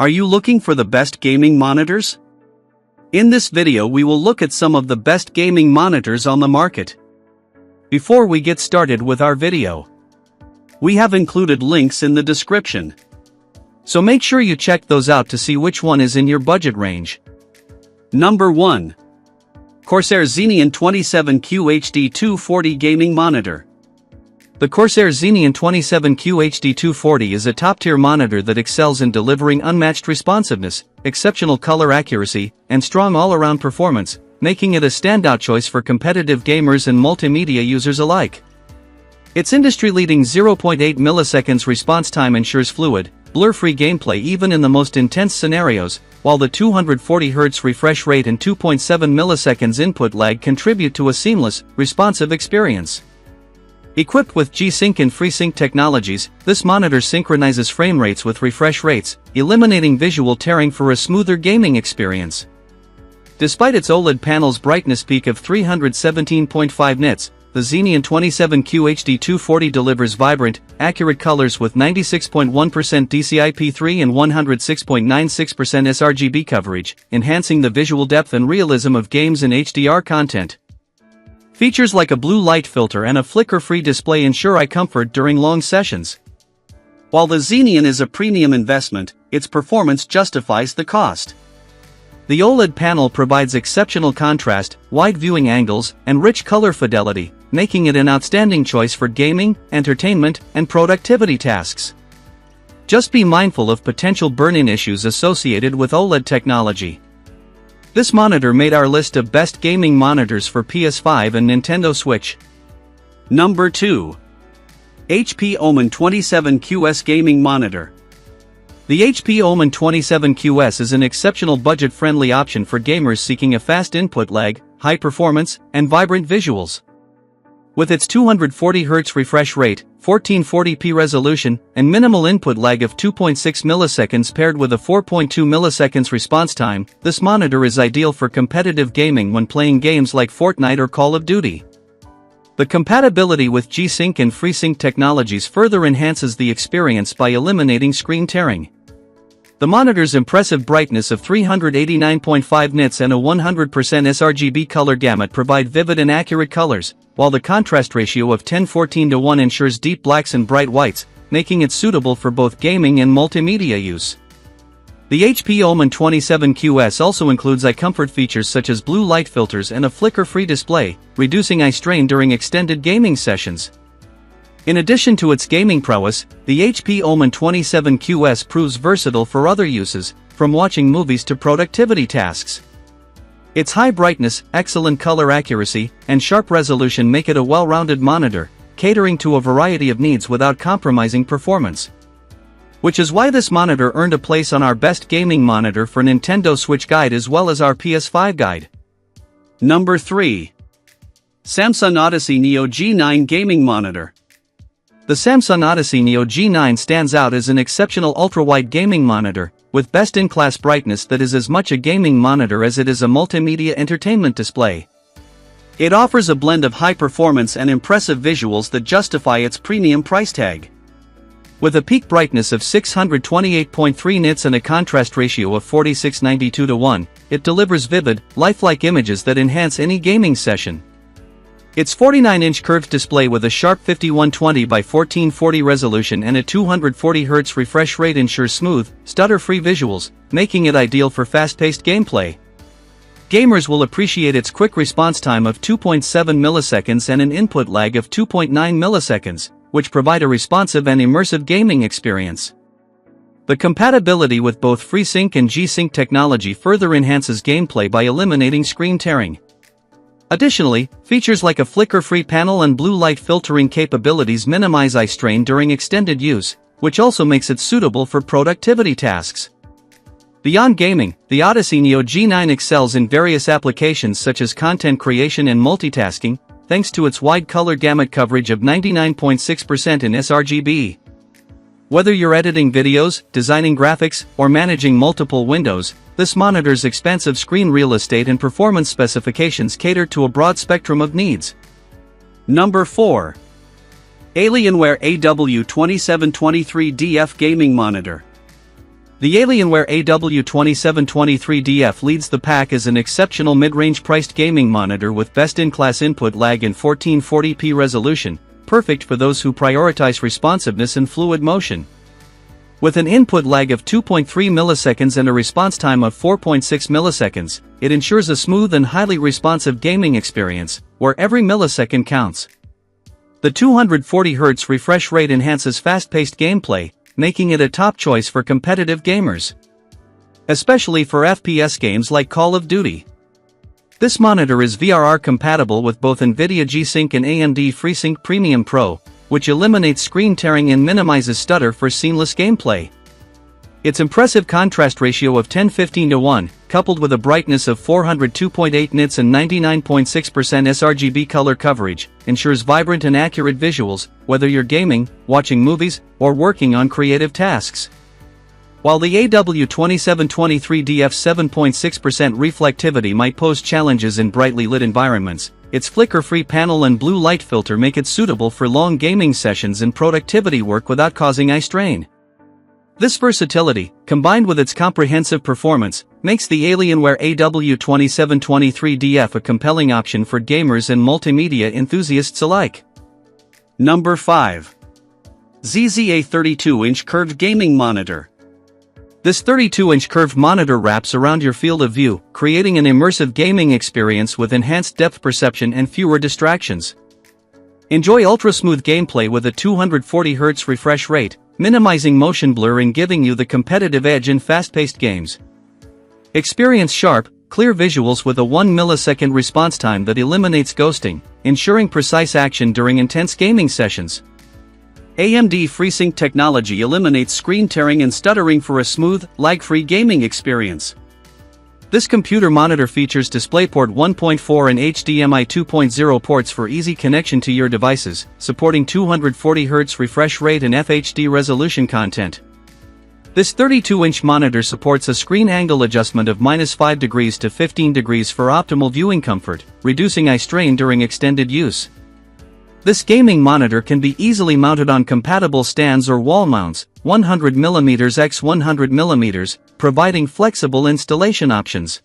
Are you looking for the best gaming monitors? In this video we will look at some of the best gaming monitors on the market. Before we get started with our video, we have included links in the description. So make sure you check those out to see which one is in your budget range. Number 1. Corsair Xeneon 27Q HD 240 Gaming Monitor. The Corsair Xeneon 27Q HD 240 is a top-tier monitor that excels in delivering unmatched responsiveness, exceptional color accuracy, and strong all-around performance, making it a standout choice for competitive gamers and multimedia users alike. Its industry-leading 0.8 milliseconds response time ensures fluid, blur-free gameplay even in the most intense scenarios, while the 240Hz refresh rate and 2.7 milliseconds input lag contribute to a seamless, responsive experience. Equipped with G-Sync and FreeSync technologies, this monitor synchronizes frame rates with refresh rates, eliminating visual tearing for a smoother gaming experience. Despite its OLED panel's brightness peak of 317.5 nits, the Xeneon 27Q HD 240 delivers vibrant, accurate colors with 96.1% DCI-P3 and 106.96% sRGB coverage, enhancing the visual depth and realism of games and HDR content. Features like a blue light filter and a flicker-free display ensure eye comfort during long sessions. While the Xeneon is a premium investment, its performance justifies the cost. The OLED panel provides exceptional contrast, wide viewing angles, and rich color fidelity, making it an outstanding choice for gaming, entertainment, and productivity tasks. Just be mindful of potential burn-in issues associated with OLED technology. This monitor made our list of best gaming monitors for PS5 and Nintendo Switch. Number 2. HP OMEN 27QS Gaming Monitor. The HP OMEN 27QS is an exceptional budget-friendly option for gamers seeking a fast input lag, high performance, and vibrant visuals. With its 240Hz refresh rate, 1440p resolution, and minimal input lag of 2.6 milliseconds paired with a 4.2 milliseconds response time, this monitor is ideal for competitive gaming when playing games like Fortnite or Call of Duty. The compatibility with G-Sync and FreeSync technologies further enhances the experience by eliminating screen tearing. The monitor's impressive brightness of 389.5 nits and a 100% sRGB color gamut provide vivid and accurate colors, while the contrast ratio of 10:14:1 ensures deep blacks and bright whites, making it suitable for both gaming and multimedia use. The HP OMEN 27QS also includes eye comfort features such as blue light filters and a flicker-free display, reducing eye strain during extended gaming sessions. In addition to its gaming prowess, the HP OMEN 27QS proves versatile for other uses, from watching movies to productivity tasks. Its high brightness, excellent color accuracy, and sharp resolution make it a well-rounded monitor, catering to a variety of needs without compromising performance. Which is why this monitor earned a place on our Best Gaming Monitor for Nintendo Switch guide as well as our PS5 guide. Number 3. Samsung Odyssey Neo G9 Gaming Monitor. The Samsung Odyssey Neo G9 stands out as an exceptional ultra-wide gaming monitor, with best-in-class brightness that is as much a gaming monitor as it is a multimedia entertainment display. It offers a blend of high performance and impressive visuals that justify its premium price tag. With a peak brightness of 628.3 nits and a contrast ratio of 46:92:1, it delivers vivid, lifelike images that enhance any gaming session. Its 49-inch curved display with a sharp 5120 by 1440 resolution and a 240Hz refresh rate ensures smooth, stutter-free visuals, making it ideal for fast-paced gameplay. Gamers will appreciate its quick response time of 2.7 milliseconds and an input lag of 2.9 milliseconds, which provide a responsive and immersive gaming experience. The compatibility with both FreeSync and G-Sync technology further enhances gameplay by eliminating screen tearing. Additionally, features like a flicker-free panel and blue light filtering capabilities minimize eye strain during extended use, which also makes it suitable for productivity tasks. Beyond gaming, the Odyssey Neo G9 excels in various applications such as content creation and multitasking, thanks to its wide color gamut coverage of 99.6% in sRGB. Whether you're editing videos, designing graphics, or managing multiple windows, this monitor's expansive screen real estate and performance specifications cater to a broad spectrum of needs. Number 4. Alienware AW2723DF Gaming Monitor. The Alienware AW2723DF leads the pack as an exceptional mid-range priced gaming monitor with best-in-class input lag and 1440p resolution, perfect for those who prioritize responsiveness and fluid motion. With an input lag of 2.3 milliseconds and a response time of 4.6 milliseconds, it ensures a smooth and highly responsive gaming experience, where every millisecond counts. The 240Hz refresh rate enhances fast-paced gameplay, making it a top choice for competitive gamers, especially for FPS games like Call of Duty. This monitor is VRR compatible with both NVIDIA G-Sync and AMD FreeSync Premium Pro, which eliminates screen tearing and minimizes stutter for seamless gameplay. Its impressive contrast ratio of 10:15:1, coupled with a brightness of 402.8 nits and 99.6% sRGB color coverage, ensures vibrant and accurate visuals, whether you're gaming, watching movies, or working on creative tasks. While the AW2723DF's 7.6% reflectivity might pose challenges in brightly lit environments, its flicker-free panel and blue light filter make it suitable for long gaming sessions and productivity work without causing eye strain. This versatility, combined with its comprehensive performance, makes the Alienware AW2723DF a compelling option for gamers and multimedia enthusiasts alike. Number 5. ZZA 32-inch Curved Gaming Monitor. This 32-inch curved monitor wraps around your field of view, creating an immersive gaming experience with enhanced depth perception and fewer distractions. Enjoy ultra-smooth gameplay with a 240Hz refresh rate, minimizing motion blur and giving you the competitive edge in fast-paced games. Experience sharp, clear visuals with a 1 millisecond response time that eliminates ghosting, ensuring precise action during intense gaming sessions. AMD FreeSync technology eliminates screen tearing and stuttering for a smooth, lag-free gaming experience. This computer monitor features DisplayPort 1.4 and HDMI 2.0 ports for easy connection to your devices, supporting 240Hz refresh rate and FHD resolution content. This 32-inch monitor supports a screen angle adjustment of -5 degrees to 15 degrees for optimal viewing comfort, reducing eye strain during extended use. This gaming monitor can be easily mounted on compatible stands or wall mounts, 100mm x 100mm, providing flexible installation options.